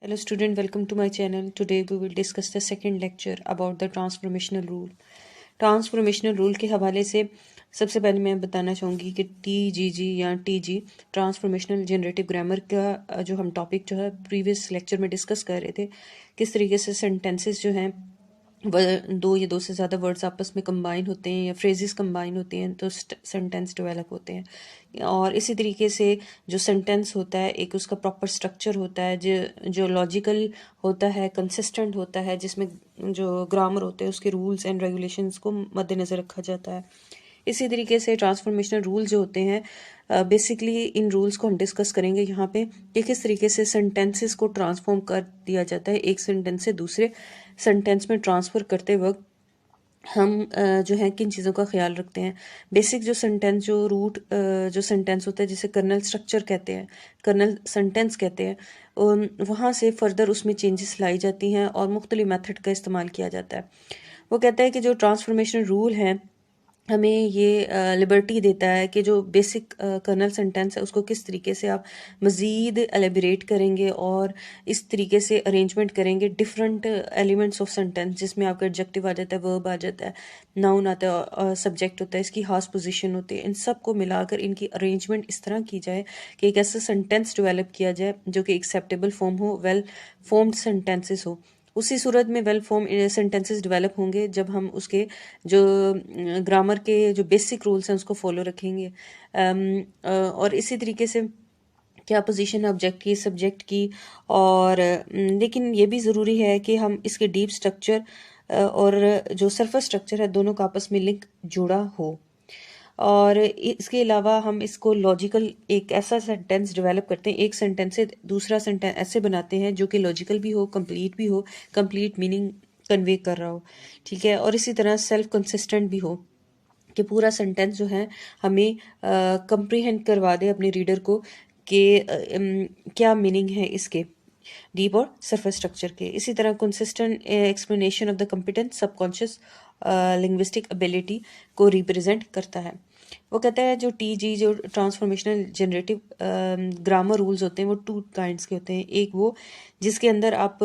Hello student, welcome to my channel. Today we will discuss the second lecture about the transformational rule. Transformational rule के हवाले से सबसे पहले मैं बताना चाहूँगी कि TGG या TG ट्रांसफॉर्मेशनल जनरेटिव ग्रामर का जो हम टॉपिक जो है प्रीवियस लेक्चर में डिस्कस कर रहे थे, किस तरीके से सेंटेंसेस जो हैं दो या दो से ज़्यादा वर्ड्स आपस में कंबाइन होते हैं या फ्रेजेस कंबाइन होते हैं तो सेंटेंस डेवलप होते हैं। और इसी तरीके से जो सेंटेंस होता है एक उसका प्रॉपर स्ट्रक्चर होता है जो लॉजिकल होता है, कंसिस्टेंट होता है, जिसमें जो ग्रामर होते हैं उसके रूल्स एंड रेगुलेशंस को मद्देनज़र रखा जाता है। इसी तरीके से ट्रांसफॉर्मेशनल रूल जो होते हैं, बेसिकली इन रूल्स को हम डिस्कस करेंगे यहाँ पे कि किस तरीके से सेंटेंसेस को ट्रांसफॉर्म कर दिया जाता है, एक सेंटेंस से दूसरे सेंटेंस में ट्रांसफ़र करते वक्त हम जो है किन चीज़ों का ख्याल रखते हैं। बेसिक जो सेंटेंस जो रूट जो सेंटेंस होता है जिसे कर्नल स्ट्रक्चर कहते हैं, कर्नल सेंटेंस कहते हैं, वहाँ से फर्दर उसमें चेंजेस लाई जाती हैं और मुख्तलिफ मेथड का इस्तेमाल किया जाता है। वो कहता है कि जो ट्रांसफॉर्मेशनल रूल है हमें ये लिबर्टी देता है कि जो बेसिक कर्नल सेंटेंस है उसको किस तरीके से आप मज़ीद एलेबरेट करेंगे और इस तरीके से अरेंजमेंट करेंगे डिफरेंट एलिमेंट्स ऑफ सेंटेंस, जिसमें आपका एडजेक्टिव आ जाता है, वर्ब आ जाता है, नाउन आता है, सब्जेक्ट होता है, इसकी खास पोजीशन होती है। इन सब को मिलाकर इनकी अरेंजमेंट इस तरह की जाए कि एक ऐसा सेंटेंस डेवलप किया जाए जो कि एक्सेप्टेबल फॉर्म हो, वेल फॉर्म्ड सेंटेंसेस हो। उसी सूरत में वेल फॉर्म सेंटेंसेस डेवलप होंगे जब हम उसके जो ग्रामर के जो बेसिक रूल्स हैं उसको फॉलो रखेंगे। और इसी तरीके से क्या पोजीशन है ऑब्जेक्ट की, सब्जेक्ट की, और लेकिन ये भी ज़रूरी है कि हम इसके डीप स्ट्रक्चर और जो सरफेस स्ट्रक्चर है दोनों का आपस में लिंक जुड़ा हो। और इसके अलावा हम इसको लॉजिकल एक ऐसा सेंटेंस डेवलप करते हैं, एक सेंटेंस से दूसरा सेंटेंस ऐसे बनाते हैं जो कि लॉजिकल भी हो, कंप्लीट मीनिंग कन्वे कर रहा हो, ठीक है, और इसी तरह सेल्फ कंसिस्टेंट भी हो कि पूरा सेंटेंस जो है हमें कंप्रीहेंड करवा दे अपने रीडर को कि क्या मीनिंग है इसके डीप और सरफेस स्ट्रक्चर के। इसी तरह consistent explanation of the competent subconscious linguistic ability को रिप्रेजेंट करता है। वो कहता है जो TG जो ट्रांसफॉर्मेशनल जनरेटिव ग्रामर रूल्स होते हैं वो टू काइंड्स के होते हैं। एक वो जिसके अंदर आप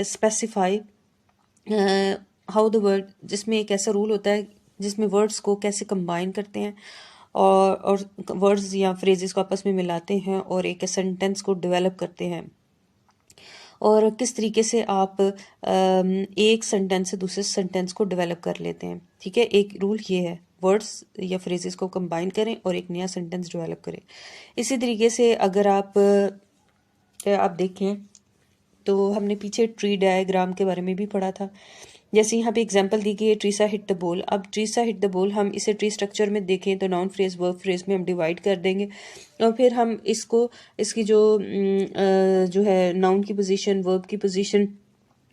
स्पेसिफाई हाउ द वर्ड, जिसमें एक ऐसा रूल होता है जिसमें वर्ड्स को कैसे कंबाइन करते हैं और वर्ड्स या फ्रेजेस को आपस में मिलाते हैं और एक सेंटेंस को डेवलप करते हैं, और किस तरीके से आप एक सेंटेंस से दूसरे सेंटेंस को डेवलप कर लेते हैं। ठीक है, एक रूल ये है, वर्ड्स या फ्रेजेस को कंबाइन करें और एक नया सेंटेंस डेवलप करें। इसी तरीके से अगर आप देखें तो हमने पीछे ट्री डायग्राम के बारे में भी पढ़ा था। जैसे यहाँ पे एग्जांपल दी गई है ट्रीसा हिट द बॉल। अब ट्रीसा हिट द बॉल हम इसे ट्री स्ट्रक्चर में देखें तो नाउन फ्रेज वर्ब फ्रेज में हम डिवाइड कर देंगे और फिर हम इसको इसकी जो है नाउन की पोजीशन, वर्ब की पोजीशन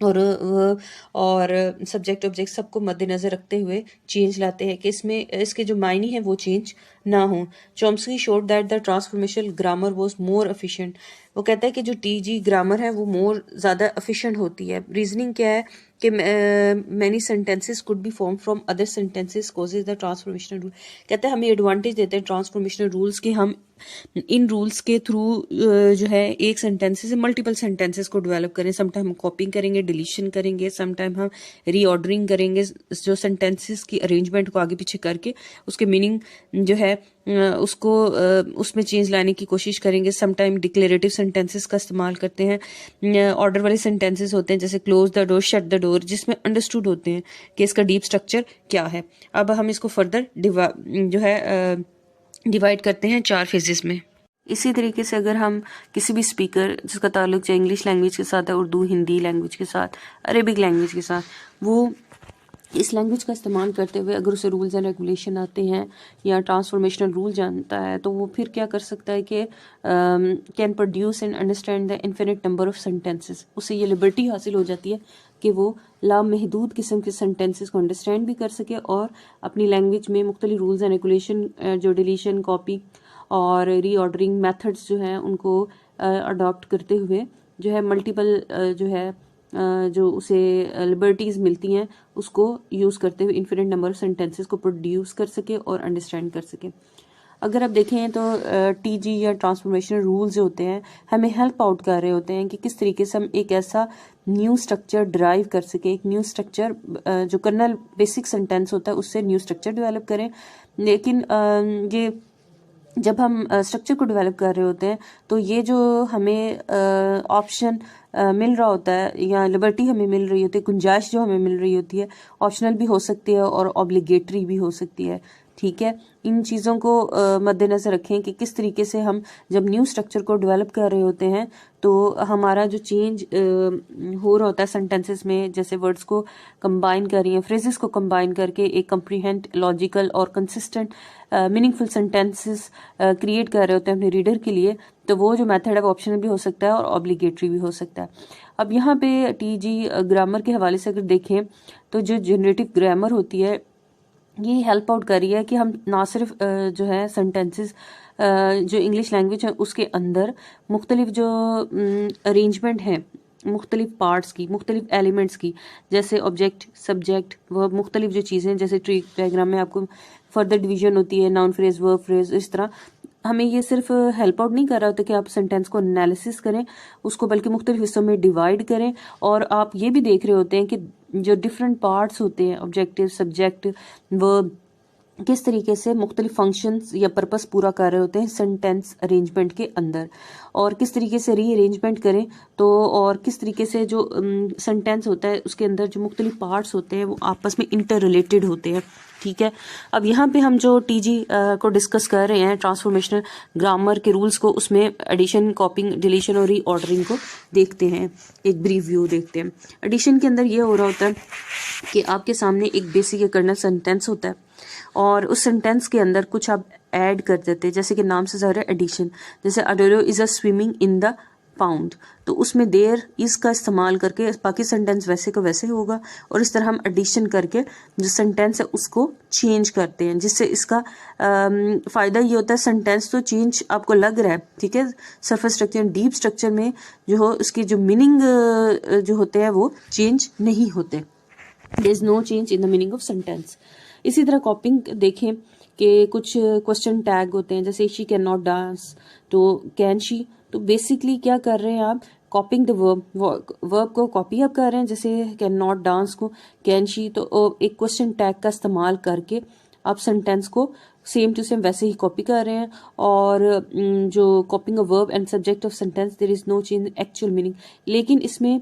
और सब्जेक्ट ऑब्जेक्ट सबको मद्देनजर रखते हुए चेंज लाते हैं कि इसमें इसके जो मायने हैं वो चेंज ना हो। Chomsky showed that the transformational grammar was more efficient. वो कहता है कि जो TG ग्रामर है वो मोर ज़्यादा एफिशिएंट होती है। रीजनिंग क्या है कि many sentences could be form from other sentences causes the transformational rule. कहते हैं हमें एडवांटेज देते हैं ट्रांसफॉर्मेशनल रूल्स कि हम इन रूल्स के थ्रू जो है एक सेंटेंसेस से मल्टीपल सेंटेंसेस को डेवलप करें। समटाइम हम कॉपिंग करेंगे, डिलीशन करेंगे, समटाइम हम रीऑर्डरिंग करेंगे, जो सेंटेंसेस की अरेंजमेंट को आगे पीछे करके उसके मीनिंग जो है उसको उसमें चेंज लाने की कोशिश करेंगे। समटाइम डिक्लेरेटिव सेंटेंसेस का इस्तेमाल करते हैं। ऑर्डर वाले सेंटेंसेस होते हैं जैसे close the door, shut the door, जिसमें अंडरस्टूड होते हैं कि इसका डीप स्ट्रक्चर क्या है। अब हम इसको फर्दर डिवाइड करते हैं 4 फेजेस में। इसी तरीके से अगर हम किसी भी स्पीकर जिसका ताल्लुक चाहे इंग्लिश लैंग्वेज के साथ है, उर्दू, हिंदी लैंग्वेज के साथ, अरेबिक लैंग्वेज के साथ, वो इस लैंग्वेज का इस्तेमाल करते हुए अगर उसे रूल्स एंड रेगुलेशन आते हैं या ट्रांसफॉर्मेशनल रूल जानता है तो वो फिर क्या कर सकता है कि can produce and understand the infinite number of sentences. उसे ये लिबर्टी हासिल हो जाती है कि वो लामहदूद किस्म के सेंटेंसेस को अंडरस्टैंड भी कर सके और अपनी लैंग्वेज में मुख्तलिफ रूल्स एंड रेगुलेशन जो डिलीशन, कॉपी और रीऑर्डरिंग मेथड्स जो हैं उनको अडॉप्ट करते हुए जो है मल्टीपल जो है जो उसे लिबर्टीज़ मिलती हैं उसको यूज़ करते हुए इन्फिनिट नंबर ऑफ सेंटेंसेस को प्रोड्यूस कर सके और अंडरस्टैंड कर सके। अगर आप देखें तो टीजी या ट्रांसफॉर्मेशनल रूल्स जो होते हैं हमें हेल्प आउट कर रहे होते हैं कि किस तरीके से हम एक ऐसा न्यू स्ट्रक्चर ड्राइव कर सके, एक न्यू स्ट्रक्चर जो कर्नल बेसिक सेंटेंस होता है उससे न्यू स्ट्रक्चर डेवलप करें। लेकिन ये जब हम स्ट्रक्चर को डेवलप कर रहे होते हैं तो ये जो हमें ऑप्शन मिल रहा होता है या लिबर्टी हमें मिल रही होती है, गुंजाइश जो हमें मिल रही होती है, ऑप्शनल भी हो सकती है और ऑब्लिगेटरी भी हो सकती है। ठीक है, इन चीज़ों को मद्देनज़र रखें कि किस तरीके से हम जब न्यू स्ट्रक्चर को डेवलप कर रहे होते हैं तो हमारा जो चेंज हो रहा होता है सेंटेंसेस में, जैसे वर्ड्स को कंबाइन कर रही हैं, फ्रेजेस को कंबाइन करके एक कंप्रीहेंड, लॉजिकल और कंसिस्टेंट मीनिंगफुल सेंटेंसेस क्रिएट कर रहे होते हैं अपने रीडर के लिए, तो वो जो मेथड है वो ऑप्शनल भी हो सकता है और ऑब्लिगेटरी भी हो सकता है। अब यहाँ पे टीजी ग्रामर के हवाले से अगर देखें तो जो जनरेटिव ग्रामर होती है ये हेल्प आउट कर रही है कि हम ना सिर्फ जो है सेंटेंसेस जो इंग्लिश लैंग्वेज है उसके अंदर मुख्तलिफ जो अरेंजमेंट है मुख्तलिफ पार्ट्स की, मुख्तलिफ एलिमेंट्स की, जैसे ऑब्जेक्ट, सब्जेक्ट, वह मुख्तलिफ जो चीज़ें, जैसे ट्री डायग्राम में आपको फर्दर डिवीजन होती है, नाउन फ्रेज, वर्ब फ्रेज, इस तरह हमें ये सिर्फ हेल्प आउट नहीं कर रहा होता कि आप सेंटेंस को एनालिसिस करें उसको, बल्कि मुख्तलिफ हिस्सों में डिवाइड करें। और आप ये भी देख रहे होते हैं कि जो डिफरेंट पार्ट्स होते हैं, ऑब्जेक्टिव, सब्जेक्ट, वर्ब, किस तरीके से मुख्तलिफ फंक्शंस या पर्पस पूरा कर रहे होते हैं सेंटेंस अरेंजमेंट के अंदर, और किस तरीके से रीअरेंजमेंट करें तो, और किस तरीके से जो सेंटेंस होता है उसके अंदर जो मुख्तलिफ पार्ट्स होते हैं वो आपस में इंटर रिलेटेड होते हैं। ठीक है, अब यहाँ पे हम जो टीजी को डिस्कस कर रहे हैं ट्रांसफॉर्मेशनल ग्रामर के रूल्स को, उसमें एडिशन, कॉपिंग, डिलीशन और रीऑर्डरिंग को देखते हैं, एक ब्रीफ व्यू देखते हैं। एडिशन के अंदर ये हो रहा होता है कि आपके सामने एक बेसिक कर्नल सेंटेंस होता है और उस सेंटेंस के अंदर कुछ आप ऐड कर देते हैं, जैसे कि नाम से ज़ाहिर है एडिशन, जैसे अडोरो is a swimming in the pound, तो उसमें देर इज का इस्तेमाल करके बाकी सेंटेंस वैसे का वैसे होगा, और इस तरह हम एडिशन करके जो सेंटेंस है उसको चेंज करते हैं, जिससे इसका फ़ायदा ये होता है सेंटेंस तो चेंज आपको लग रहा है, ठीक है, सरफेस स्ट्रक्चर, डीप स्ट्रक्चर में जो हो उसकी जो मीनिंग जो होते हैं वो चेंज नहीं होते, there is no change in the meaning of sentence. इसी तरह कॉपिंग देखें कि कुछ क्वेश्चन टैग होते हैं, जैसे शी कैन नॉट डांस तो कैन शी, तो बेसिकली क्या कर रहे हैं आप, कॉपिंग द वर्ब को कॉपी आप कर रहे हैं, जैसे कैन नॉट डांस को कैन शी, तो एक क्वेश्चन टैग का इस्तेमाल करके आप सेंटेंस को सेम टू सेम वैसे ही कॉपी कर रहे हैं। और जो copying a verb and subject of sentence, there is no change actual meaning, लेकिन इसमें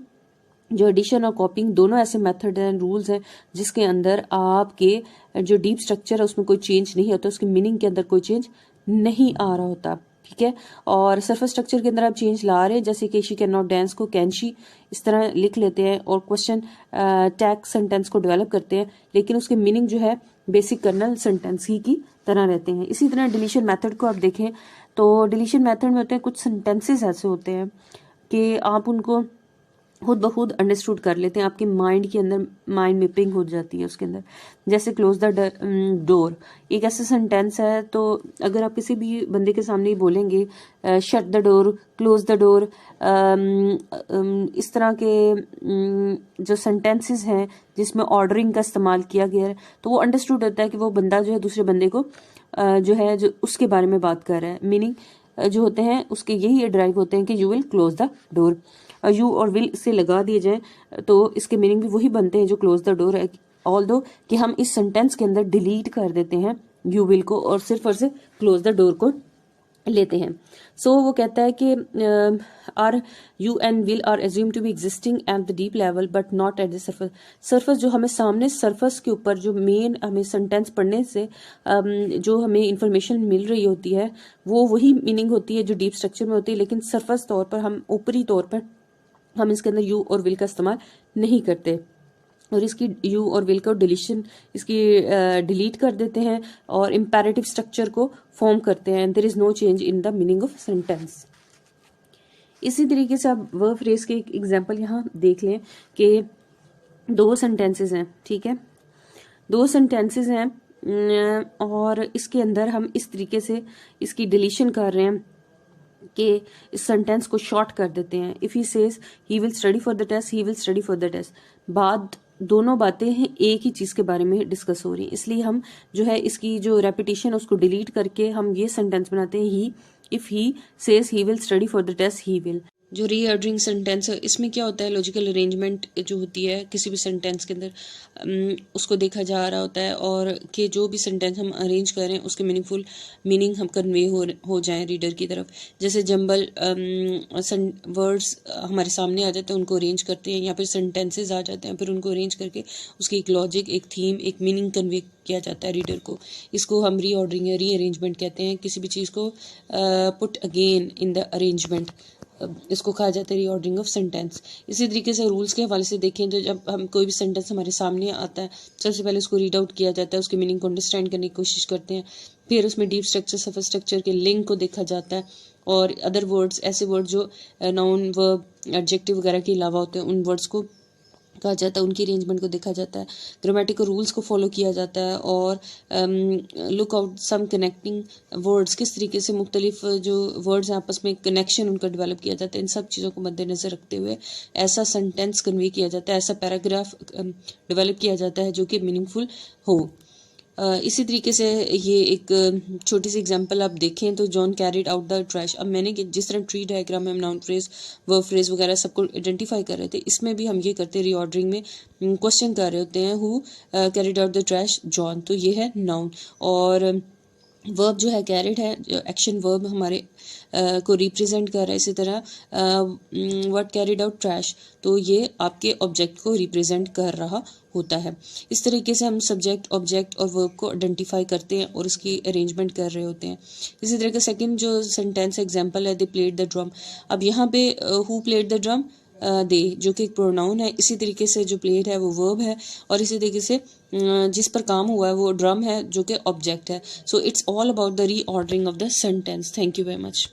जो एडिशन और कॉपिंग दोनों ऐसे मेथड एंड रूल्स हैं जिसके अंदर आपके जो डीप स्ट्रक्चर है उसमें कोई चेंज नहीं होता, उसकी मीनिंग के अंदर कोई चेंज नहीं आ रहा होता। ठीक है, और सरफेस स्ट्रक्चर के अंदर आप चेंज ला रहे हैं, जैसे कि शी कैन नॉट डांस को कैन शी इस तरह लिख लेते हैं और क्वेश्चन टैग सेंटेंस को डेवलप करते हैं, लेकिन उसके मीनिंग जो है बेसिक कर्नल सेंटेंस ही की तरह रहते हैं। इसी तरह डिलीशन मेथड को आप देखें तो डिलीशन मेथड में होते हैं कुछ सेंटेंसेस ऐसे होते हैं कि आप उनको खुद ब खुद अंडरस्टूड कर लेते हैं, आपके माइंड के अंदर माइंड मैपिंग हो जाती है उसके अंदर, जैसे क्लोज द डोर एक ऐसा सेंटेंस है, तो अगर आप किसी भी बंदे के सामने ही बोलेंगे shut the door, close the door, इस तरह के जो सेंटेंसेस हैं जिसमें ऑर्डरिंग का इस्तेमाल किया गया है, तो वो अंडरस्टूड होता है कि वो बंदा जो है दूसरे बंदे को जो है जो उसके बारे में बात कर रहा है। मीनिंग जो होते हैं उसके यही ड्राइव होते हैं कि you will close the door, you और विल से लगा दिए जाए तो इसके मीनिंग भी वही बनते हैं जो क्लोज द डोर है, ऑल्दो कि हम इस सेंटेंस के अंदर डिलीट कर देते हैं यू विल को और सिर्फ क्लोज द डोर को लेते हैं। सो वो कहता है कि are you and will are assume to be existing at the deep level but not at the surface. Surface जो हमें सामने सरफेस के ऊपर जो मेन हमें सेंटेंस पढ़ने से जो हमें इंफॉर्मेशन मिल रही होती है वो वही मीनिंग होती है जो डीप स्ट्रक्चर में होती है, लेकिन सरफेस तौर पर हम ऊपरी तौर पर हम इसके अंदर यू और विल का इस्तेमाल नहीं करते और इसकी यू और विल का डिलीशन इसकी डिलीट कर देते हैं और इम्पेरेटिव स्ट्रक्चर को फॉर्म करते हैं। There is no change in the meaning of sentence. इसी तरीके से आप वर्ब फ्रेज के एक एग्जांपल यहाँ देख लें कि दो सेंटेंसेस हैं, ठीक है, दो सेंटेंसेस हैं और इसके अंदर हम इस तरीके से इसकी डिलीशन कर रहे हैं कि इस सेंटेंस को शॉर्ट कर देते हैं। If he says he will study for the test, he will study for the test, बाद दोनों बातें हैं एक ही चीज़ के बारे में डिस्कस हो रही हैं, इसलिए हम जो है इसकी जो रेपिटेशन उसको डिलीट करके हम ये सेंटेंस बनाते हैं, he if he says he will study for the test he will. जो रीऑर्डरिंग सेंटेंस है इसमें क्या होता है, लॉजिकल अरेंजमेंट जो होती है किसी भी सेंटेंस के अंदर उसको देखा जा रहा होता है, और कि जो भी सेंटेंस हम अरेंज करें उसके मीनिंगफुल मीनिंग हम कन्वे हो जाएं रीडर की तरफ। जैसे जंबल वर्ड्स हमारे सामने आ जाते हैं, उनको अरेंज करते हैं, या फिर सेंटेंसेज आ जाते हैं, फिर उनको अरेंज करके उसकी एक लॉजिक, एक थीम, एक मीनिंग कन्वे किया जाता है रीडर को। इसको हम रीऑर्डरिंग या रीअरेंजमेंट कहते हैं। किसी भी चीज़ को put again in the arrangement, इसको कहा जाता है रीऑर्डरिंग ऑफ सेंटेंस। इसी तरीके से रूल्स के हवाले से देखें तो जब हम कोई भी सेंटेंस हमारे सामने आता है, सबसे पहले उसको रीड आउट किया जाता है, उसके मीनिंग को अंडरस्टैंड करने की कोशिश करते हैं, फिर उसमें डीप स्ट्रक्चर, सरफेस स्ट्रक्चर के लिंक को देखा जाता है, और अदर वर्ड्स, ऐसे वर्ड जो नाउन, वर्ब, एडजेक्टिव वगैरह के अलावा होते हैं, उन वर्ड्स को कहा जाता है, उनकी अरेंजमेंट को देखा जाता है, ग्रामेटिकल रूल्स को फॉलो किया जाता है, और look out some connecting words, किस तरीके से मुख्तलिफ जो वर्ड्स हैं आपस में कनेक्शन उनका डेवलप किया जाता है। इन सब चीज़ों को मद्देनज़र रखते हुए ऐसा सेंटेंस कन्वे किया जाता है, ऐसा पैराग्राफ डेवलप किया जाता है जो कि मीनिंगफुल हो। इसी तरीके से ये एक छोटी सी एग्जांपल आप देखें तो John carried out the trash. अब मैंने जिस तरह ट्री डायग्राम में हम नाउन फ्रेज, वर्ब फ्रेज वगैरह सबको आइडेंटिफाई कर रहे थे, इसमें भी हम ये करते हैं, रीऑर्डरिंग में क्वेश्चन कर रहे होते हैं, who carried out the trash, John, तो ये है नाउन। और वर्ब जो है कैरिड है, एक्शन वर्ब हमारे को रिप्रेजेंट कर रहा है। इसी तरह व्हाट कैरिड आउट ट्रैश, तो ये आपके ऑब्जेक्ट को रिप्रेजेंट कर रहा होता है। इस तरीके से हम सब्जेक्ट, ऑब्जेक्ट और वर्ब को आइडेंटिफाई करते हैं और उसकी अरेंजमेंट कर रहे होते हैं। इसी तरह का सेकंड जो सेंटेंस एग्जांपल है, दे प्लेड द ड्रम। अब यहाँ पे हु प्लेड द ड्रम, दे, जो कि एक प्रोनाउन है। इसी तरीके से जो प्लेड है वो वर्ब है, और इसी तरीके से जिस पर काम हुआ है वो ड्रम है जो कि ऑब्जेक्ट है। So it's all about the reordering of the sentence. Thank you very much.